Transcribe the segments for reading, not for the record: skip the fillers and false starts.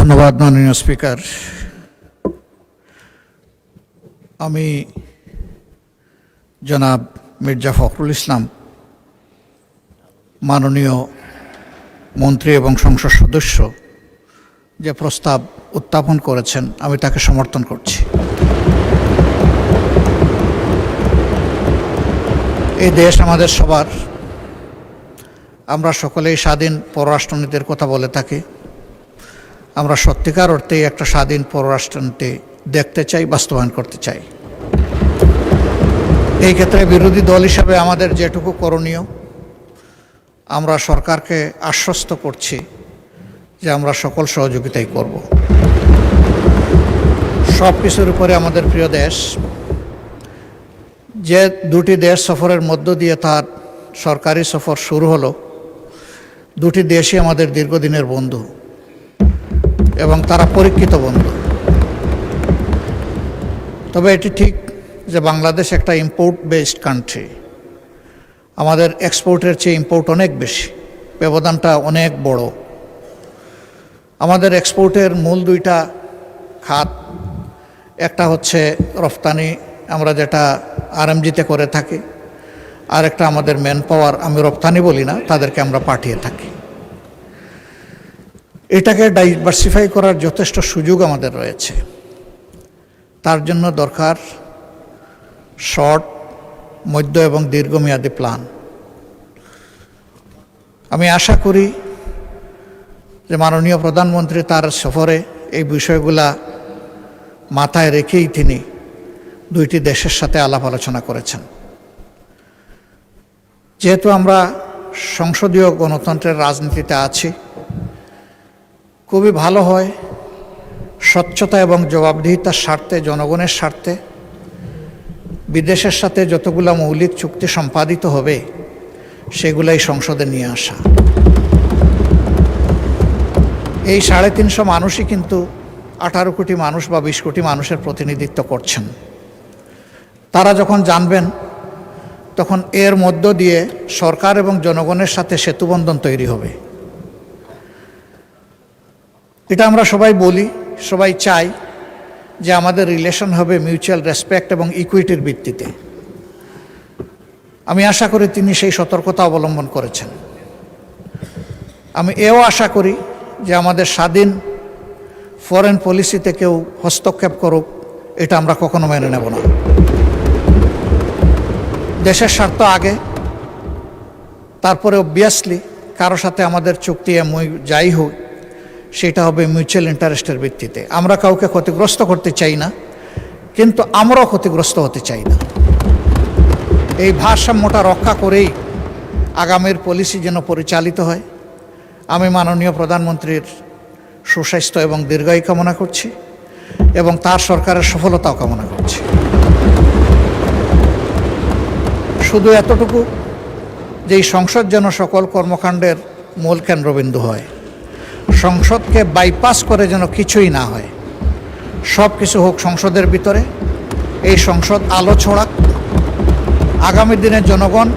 ধন্যবাদ মাননীয় স্পিকার। আমি জনাব মির্জা ফখরুল ইসলাম মাননীয় মন্ত্রী এবং সংসদ সদস্য যে প্রস্তাব উত্থাপন করেছেন আমি তাকে সমর্থন করছি। এই দেশ আমাদের সবার, আমরা সকলেই স্বাধীন পররাষ্ট্রনীতির কথা বলে থাকি। আমরা সত্যিকার অর্থেই একটা স্বাধীন পররাষ্ট্রনীতি দেখতে চাই, বাস্তবায়ন করতে চাই। এই ক্ষেত্রে বিরোধী দল হিসাবে আমাদের যেটুকু করণীয়, আমরা সরকারকে আশ্বস্ত করছি যে আমরা সকল সহযোগিতাই করব। সব কিছুর উপরে আমাদের প্রিয় দেশ, যে দুটি দেশ সফরের মধ্য দিয়ে তার সরকারি সফর শুরু হলো, দুটি দেশই আমাদের দীর্ঘদিনের বন্ধু এবং তারা পরীক্ষিত বন্ধু। তবে এটি ঠিক যে বাংলাদেশ একটা ইম্পোর্ট বেসড কান্ট্রি। আমাদের এক্সপোর্টের চেয়ে ইম্পোর্ট অনেক বেশি, ব্যবধানটা অনেক বড়। আমাদের এক্সপোর্টের মূল দুইটা খাত, একটা হচ্ছে রফতানি, আমরা যেটা আরএমজিতে করে থাকি, আর একটা আমাদের ম্যান পাওয়ার, আমি রপ্তানি বলি না, তাদেরকে আমরা পাঠিয়ে থাকি। এটাকে ডাইভার্সিফাই করার যথেষ্ট সুযোগ আমাদের রয়েছে। তার জন্য দরকার শর্ট, মধ্য এবং দীর্ঘমেয়াদী প্ল্যান। আমি আশা করি যে মাননীয় প্রধানমন্ত্রী তার সফরে এই বিষয়গুলা মাথায় রেখেই তিনি দুইটি দেশের সাথে আলাপ আলোচনা করেছেন। যেহেতু আমরা সংসদীয় গণতন্ত্রের রাজনীতিতে আছি, খুবই ভালো হয় স্বচ্ছতা এবং জবাবদিহিতার স্বার্থে, জনগণের স্বার্থে বিদেশের সাথে যতগুলো মৌলিক চুক্তি সম্পাদিত হবে সেগুলাই সংসদে নিয়ে আসা। এই 350 মানুষই কিন্তু 18 কোটি মানুষ বা 20 কোটি মানুষের প্রতিনিধিত্ব করছেন। তারা যখন জানবেন তখন এর মধ্য দিয়ে সরকার এবং জনগণের সাথে সেতুবন্ধন তৈরি হবে। এটা আমরা সবাই বলি, সবাই চাই যে আমাদের রিলেশন হবে মিউচুয়াল রেসপেক্ট এবং ইকুইটির ভিত্তিতে। আমি আশা করি তিনি সেই সতর্কতা অবলম্বন করেছেন। আমি এও আশা করি যে আমাদের স্বাধীন ফরেন পলিসিতে কেউ হস্তক্ষেপ করুক, এটা আমরা কখনো মেনে নেব না। দেশের স্বার্থ আগে, তারপরে অবভিয়াসলি কারো সাথে আমাদের চুক্তি যাই হোক সেটা হবে মিউচুয়াল ইন্টারেস্টের ভিত্তিতে। আমরা কাউকে ক্ষতিগ্রস্ত করতে চাই না, কিন্তু আমরাও ক্ষতিগ্রস্ত হতে চাই না। এই ভারসাম্যটা রক্ষা করেই আগামীর পলিসি যেন পরিচালিত হয়। আমি মাননীয় প্রধানমন্ত্রীর সুস্বাস্থ্য এবং দীর্ঘায়ু কামনা করছি এবং তার সরকারের সফলতাও কামনা করছি। শুধু এতটুকু যে এই সংসদ যেন সকল কর্মকাণ্ডের মূল কেন্দ্রবিন্দু হয়। সংসদকে বাইপাস করে যেন কিছুই না হয়, সব কিছু হোক সংসদের ভিতরে। এই সংসদ আলো ছড়াক। আগামী দিনে জনগণ,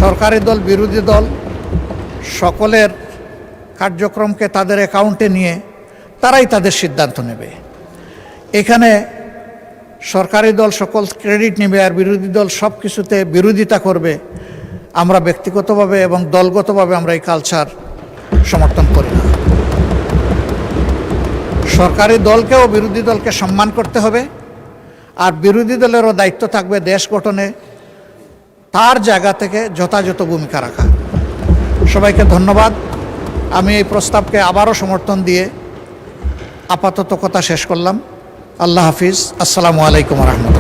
সরকারি দল, বিরোধী দল সকলের কার্যক্রমকে তাদের অ্যাকাউন্টে নিয়ে তারাই তাদের সিদ্ধান্ত নেবে। এখানে সরকারি দল সকল ক্রেডিট নেবে আর বিরোধী দল সব কিছুতে বিরোধিতা করবে। আমরা ব্যক্তিগতভাবে এবং দলগতভাবে আমরা এই কালচার সমর্থন করি না। সরকারি দলকেও বিরোধী দলকে সম্মান করতে হবে, আর বিরোধী দলেরও দায়িত্ব থাকবে দেশ গঠনে তার জায়গা থেকে যথাযথ ভূমিকা রাখা। সবাইকে ধন্যবাদ। আমি এই প্রস্তাবকে আবারও সমর্থন দিয়ে আপাতত কথা শেষ করলাম। আল্লাহ হাফিজ। আসসালামু আলাইকুম রহমতুল্লাহ।